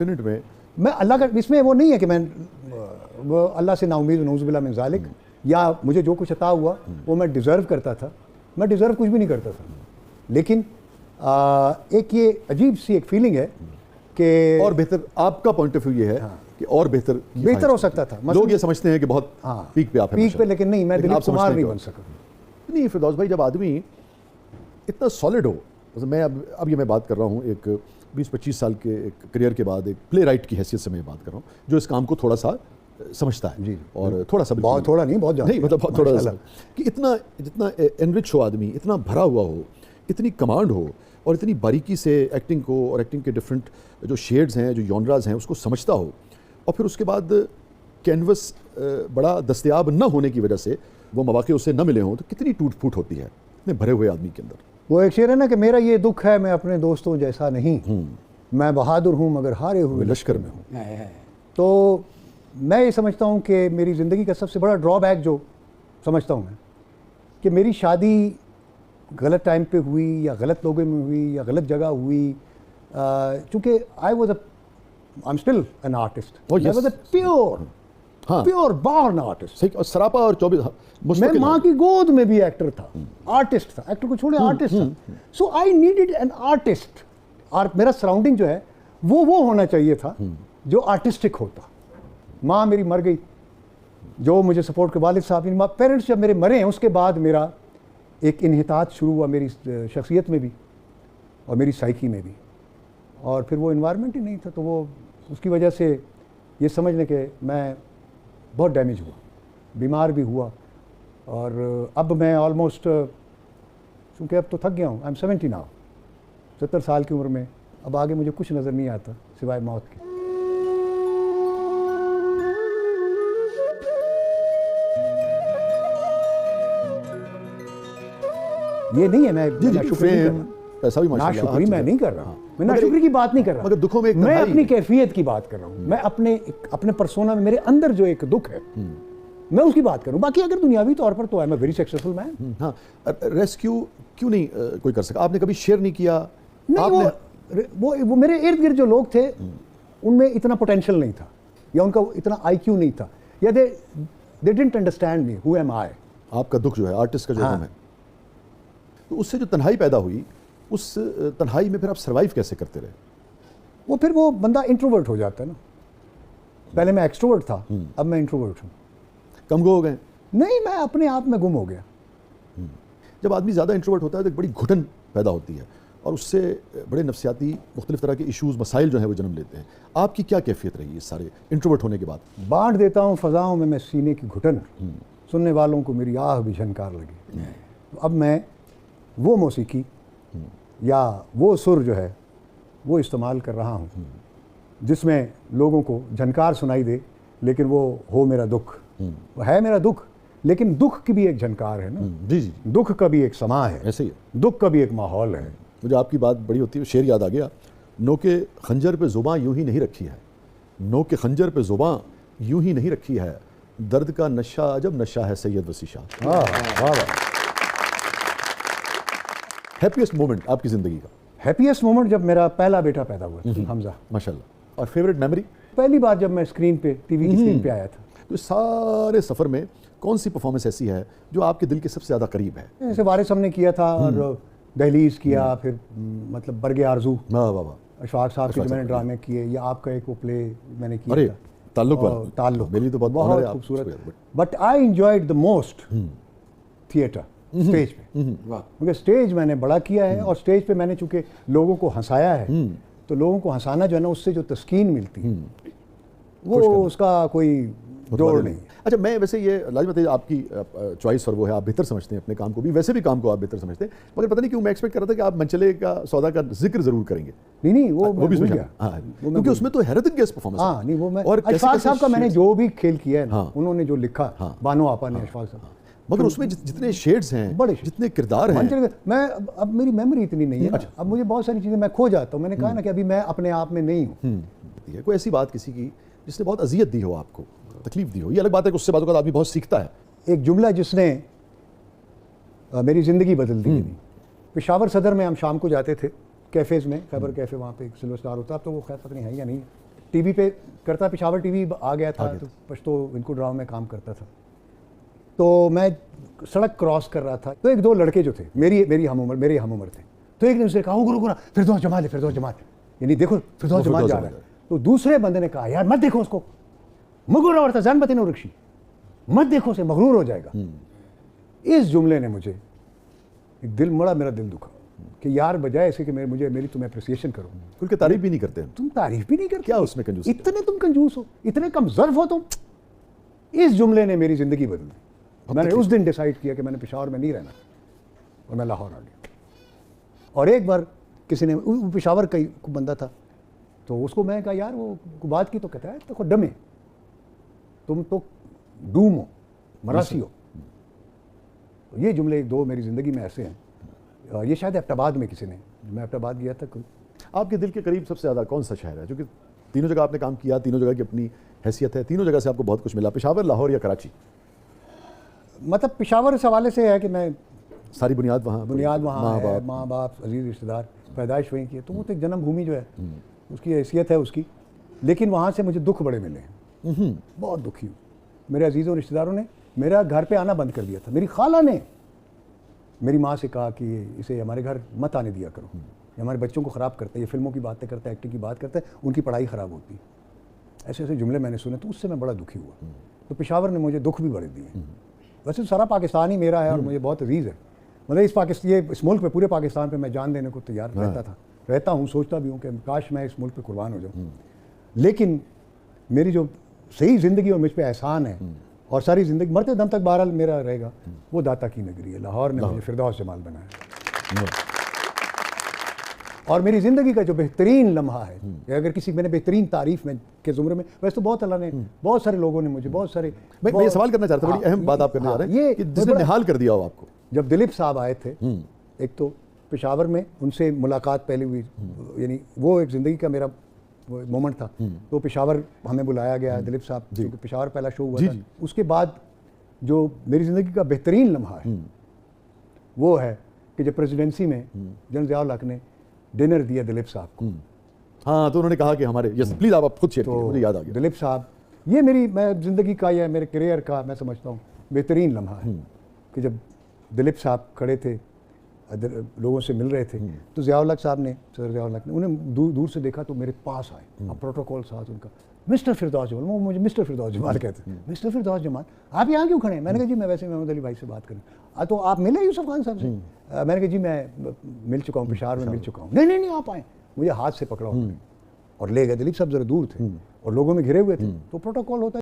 Minute में मैं अल्लाह का, इसमें वो नहीं है कि मैं वो अल्लाह से नाउमीद नऊज़ुबिल्लाह मिन ज़ालिक, या मुझे जो कुछ अता हुआ वो मैं डिज़र्व करता था। मैं डिज़र्व कुछ भी नहीं करता था, लेकिन एक ये अजीब सी एक फीलिंग है कि और बेहतर, आपका पॉइंट ऑफ व्यू ये है कि और बेहतर हो सकता था। लोग ये समझते हैं कि बहुत पीक पे आप हैं, पीक पे, लेकिन नहीं, मैं दिलीप कुमार नहीं बन सका। नहीं फिरदौस भाई, जब आदमी इतना सॉलिड हो, मैं अब ये मैं बात कर रहा हूँ एक 20-25 साल के एक करियर के बाद, एक प्ले राइट की हैसियत से मैं बात कर रहा हूँ, जो इस काम को थोड़ा सा समझता है जी, और थोड़ा सा, बहुत थोड़ा नहीं, बहुत ज़्यादा नहीं, मतलब बहुत थोड़ा सा, कि इतना जितना एनरिच हो आदमी, इतना भरा हुआ हो, इतनी कमांड हो और इतनी बारीकी से एक्टिंग को और एक्टिंग के डिफरेंट जो शेड्स हैं, जो जॉनराज हैं, उसको समझता हो, और फिर उसके बाद कैनवस बड़ा दस्तयाब न होने की वजह से वो मौके उसे न मिले हों, तो कितनी टूट फूट होती है इतने भरे हुए आदमी के अंदर। वो एक शेर है ना कि मेरा ये दुख है मैं अपने दोस्तों जैसा नहीं, मैं बहादुर हूँ मगर हारे हुए लश्कर में हूँ। तो मैं ये समझता हूँ कि मेरी ज़िंदगी का सबसे बड़ा ड्रॉबैक जो समझता हूँ मैं, कि मेरी शादी गलत टाइम पे हुई, या गलत लोगों में हुई, या गलत जगह हुई, चूँकि I am still an artist, I was a pure born artist. सही, और सरापा और 24 मैं माँ की गोद में भी एक्टर था, आर्टिस्ट था, एक्टर को छोड़े आर्टिस्ट था। सो आई नीडेड एन आर्टिस्ट, और मेरा सराउंडिंग जो है वो होना चाहिए था जो आर्टिस्टिक होता। माँ मेरी मर गई, जो मुझे सपोर्ट के वालिद साहब, पेरेंट्स जब मेरे मरे हैं उसके बाद मेरा एक इन्हितात शुरू हुआ मेरी शख्सियत में भी और मेरी साइकी में भी, और फिर वो इन्वायरमेंट ही नहीं था, तो वो उसकी वजह से ये समझ लें कि मैं बहुत डैमेज हुआ, बीमार भी हुआ, और अब मैं ऑलमोस्ट, चूँकि अब तो थक गया हूँ, आई एम 70 नाउ, 70 साल की उम्र में अब आगे मुझे कुछ नज़र नहीं आता सिवाय मौत के। ये नहीं है मैं पैसा भी नाशुक्री मैं नहीं कर रहा, मैं नाशुक्री की बात नहीं कर रहा, मगर दुखों में मैं अपनी कैफियत की बात कर रहा हूँ। मैं अपने पर्सोना में मेरे अंदर जो एक दुख है मैं उसकी बात करूँ। बाकी अगर दुनियावी तौर पर तो I am a very successful man. हाँ, रेस्क्यू क्यों नहीं कोई कर सका? आपने कभी शेयर नहीं किया? नहीं, वो मेरे इर्द गिर्द जो लोग थे उनमें इतना पोटेंशियल नहीं था, या उनका इतना IQ नहीं था, या they didn't understand me who am I. आपका दुख जो है, आर्टिस्ट का जो है, तो उससे जो तन्हाई पैदा हुई, उस तन्हाई में फिर आप सर्वाइव कैसे करते रहे? वो फिर वो बंदा इंट्रोवर्ट हो जाता है ना। पहले मैं एक्सट्रोवर्ट था, अब मैं इंट्रोवर्ट हूँ। कम गो हो गए? नहीं, मैं अपने आप में गुम हो गया। जब आदमी ज़्यादा इंट्रोवर्ट होता है तो एक बड़ी घुटन पैदा होती है, और उससे बड़े नफ्सियाती मुख्तलिफ तरह के इशूज़, मसाइल जो हैं वो जन्म लेते हैं। आपकी क्या कैफियत रही इस सारे इंट्रोवर्ट होने के बाद? बांट देता हूँ फ़ज़ाओं में मैं सीने की घुटन, सुनने वालों को मेरी आह भी झनकार लगी। अब मैं वो मौसीकी या वो सुर जो है वो इस्तेमाल कर रहा हूँ जिसमें लोगों को झनकार सुनाई दे, लेकिन वो हो मेरा दुख। वो है मेरा दुख, लेकिन दुख की भी एक झनकार है ना। जी जी, दुख का भी एक समा है, ऐसे ही है। दुख का भी एक माहौल है। मुझे आपकी बात बड़ी होती है, शेर याद आ गया, नो के खंजर पे ज़ुबां यूं ही नहीं रखी है, नो के खंजर पे ज़ुबां यूं ही नहीं रखी है, दर्द का नशा अजब नशा है सैयद वसी शाह। वाह। हैप्पीएस्ट मोमेंट आपकी ज़िंदगी का? हैप्पीएस्ट मोमेंट जब मेरा पहला बेटा पैदा हुआ, हमजा, माशाल्लाह। और फेवरेट मेमोरी? पहली बार जब मैं स्क्रीन पे, टीवी की स्क्रीन पे आया था। तो सारे सफ़र में कौन सी परफॉर्मेंस ऐसी है जो आपके दिल के सबसे ज़्यादा करीब है? जैसे वारिस हमने किया था, और दहलीज किया, फिर मतलब बरगे आरजू, अशफाक साहब के जो मैंने ड्रामे किए, या आपका एक वो प्ले मैंने किया था, ताल्लुक, मेरी तो बहुत खूबसूरत। But I enjoyed the most theatre, stage पे, क्योंकि स्टेज मैंने बड़ा किया है, और स्टेज पे मैंने चूंकि लोगों को हंसाया है, तो लोगों को हंसाना जो है ना, उससे जो तस्कीन मिलती है वो उसका कोई जोड़ नहीं। अच्छा, मैं वैसे ये लाजमत है आपकी चॉइस, और वो है आप बेहतर समझते हैं अपने काम को भी, वैसे भी काम को आप बेहतर समझते हैं, मगर पता नहीं क्यों मैं एक्सपेक्ट कर रहा था कि आप मंचले का सौदा का जिक्र जरूर करेंगे। नहीं, वो भी भूल गया, क्योंकि उसमें तो हैरत अंगेज़ परफॉर्मेंस है। नहीं, वो मैं और अशफाक साहब का मैंने जो भी खेल किया है, उन्होंने जो लिखा, बानो आपा ने, अशफाक साहब, मगर उसमें जितने शेड्स हैं, बड़े जितने किरदार हैं, मैं अब मेरी मेमोरी इतनी नहीं है। अब मुझे बहुत सारी चीज़ें मैं खो जाता हूँ। मैंने कहा ना कि अभी मैं अपने आप में नहीं हूँ। कोई ऐसी बात किसी की जिसने बहुत अजियत दी हो, आपको तकलीफ दी हो, ये अलग बात है कि उससे बात आदमी बहुत सीखता है। एक जुमला जिसने मेरी ज़िंदगी बदल दी। पेशावर सदर में हम शाम को जाते थे कैफ़ेज़ में, खैबर कैफ़े, वहाँ पे एक सिल्वर स्टार होता, अब तो वो खैर पता नहीं है या नहीं, टीवी पे करता, पेशावर टीवी आ गया था, तो पश्तो इनको ड्रामा में काम करता था। तो मैं सड़क क्रॉस कर रहा था, तो एक दो लड़के जो थे मेरे हम उम्र थे, तो एक ने उसने कहा, गुरु गुरु फिरदौस जमाल है, फिरदौस जमाल, यानी देखो फिरदौस जमाल जा रहा है। तो दूसरे बंदे ने कहा, यार मत देखो उसको, मगरूर और जान बतिनो रक्षी, मत देखो उसे, मगरूर हो जाएगा। इस जुमले ने मुझे एक दिल मड़ा, मेरा दिल दुखा कि यार बजाय ऐसे कि मेरी तुम अप्रिसिएशन करो, उनकी तारीफ भी नहीं करते हैं। तुम तारीफ भी नहीं करते, क्या उसमें कंजूस, इतने तुम कंजूस हो, इतने कमजोर हो तुम। इस जुमले ने मेरी जिंदगी बदल दी। मैंने उस दिन डिसाइड किया कि मैंने पेशावर में नहीं रहना और मैं लाहौर आ गया। और एक बार किसी ने, पेशावर का बंदा था, तो उसको मैं कहा, यार वो बात की, तो कहता है देखो डमे, तुम तो डूम हो, मरासी हो। तो ये जुमले एक दो मेरी ज़िंदगी में ऐसे हैं। ये शायद एबटाबाद में किसी ने, मैं एबटाबाद गया था। आपके दिल के करीब सबसे ज़्यादा कौन सा शहर है? क्योंकि तीनों जगह आपने काम किया, तीनों जगह की अपनी हैसियत है, तीनों जगह से आपको बहुत कुछ मिला। पेशावर, लाहौर या कराची? मतलब पेशावर इस हवाले से है कि मैं सारी बुनियाद वहाँ है, माँ बाप, अजीज़ रिश्तेदार, पैदाइश वहीं की है, तो वो तो एक जन्मभूमि जो है उसकी हैसियत है उसकी। लेकिन वहाँ से मुझे दुख बड़े मिले हैं, बहुत दुखी हूँ। मेरे अजीज़ों रिश्तेदारों ने मेरा घर पे आना बंद कर दिया था। मेरी खाला ने मेरी माँ से कहा कि इसे हमारे घर मत आने दिया करो, ये हमारे बच्चों को ख़राब करता है, ये फिल्मों की बातें करता है, एक्टिंग की बात करता है, उनकी पढ़ाई ख़राब होती है। ऐसे ऐसे जुमले मैंने सुने, तो उससे मैं बड़ा दुखी हुआ। तो पेशावर ने मुझे दुख भी बड़े दिए। वैसे सारा पाकिस्तान ही मेरा है और मुझे बहुत अजीज़ है। मतलब इस मुल्क पे, पूरे पाकिस्तान पे मैं जान देने को तैयार रहता हूँ, सोचता भी हूँ कि काश मैं इस मुल्क पे कुर्बान हो जाऊँ। लेकिन मेरी जो सही ज़िंदगी और मुझ पे एहसान है और सारी ज़िंदगी मरते दम तक बहरहाल मेरा रहेगा, वो दाता की नगरी है। लाहौर ने मुझे फिरदौस जमाल बनाया। और मेरी ज़िंदगी का जो बेहतरीन लम्हा है, अगर किसी मैंने बेहतरीन तारीफ़ में के ज़ुमरे में, वैसे तो बहुत अल्लाह ने, बहुत सारे लोगों ने मुझे, बहुत सारे, मैं ये सवाल करना चाहता हूँ, बड़ी अहम बात आप करने जा रहे हैं, कि जिसने निहाल कर दिया हो आपको। जब दिलीप साहब आए थे, एक तो पेशावर में उनसे मुलाकात पहले हुई, यानी वो एक ज़िंदगी का मेरा मोमेंट था। तो पेशावर हमें बुलाया गया, दिलीप साहब, क्योंकि पेशावर पहला शो हुआ था। उसके बाद जो मेरी ज़िंदगी का बेहतरीन लम्हा है वो है कि जब प्रेसिडेंसी में जनरल ज़िया-उल हक ने डिनर दिया दिलीप साहब को। हाँ, तो उन्होंने कहा कि हमारे, यस प्लीज़ आप खुद शेयर कीजिए, मुझे याद आ गया। दिलीप साहब, ये मैं ज़िंदगी का या मेरे करियर का मैं समझता हूँ बेहतरीन लम्हा है कि जब दिलीप साहब खड़े थे, लोगों से मिल रहे थे, तो ज़िया-उल हक साहब ने, सर ज़िया-उल हक ने उन्हें दूर से देखा तो मेरे पास आए। अब प्रोटोकॉल साथ उनका, मिस्टर फिरदौस जमाल, वो मुझे मिस्टर फिरदौस जमाल कहते हैं। मिस्टर फिरदौस जमाल, आप यहाँ क्यों खड़े हैं? मैंने कहा जी मैं वैसे महमूद अली भाई से बात करूँ। तो आप मिले यूसुफ खान साहब से? मैंने कहा जी मैं मिल चुका हूँ, पेशावर में मिल चुका हूँ। नहीं आप आए। मुझे हाथ से पकड़ा और ले गए। दिलीप साहब ज़रा दूर थे और लोगों में घिरे हुए थे, तो प्रोटोकॉल होता है।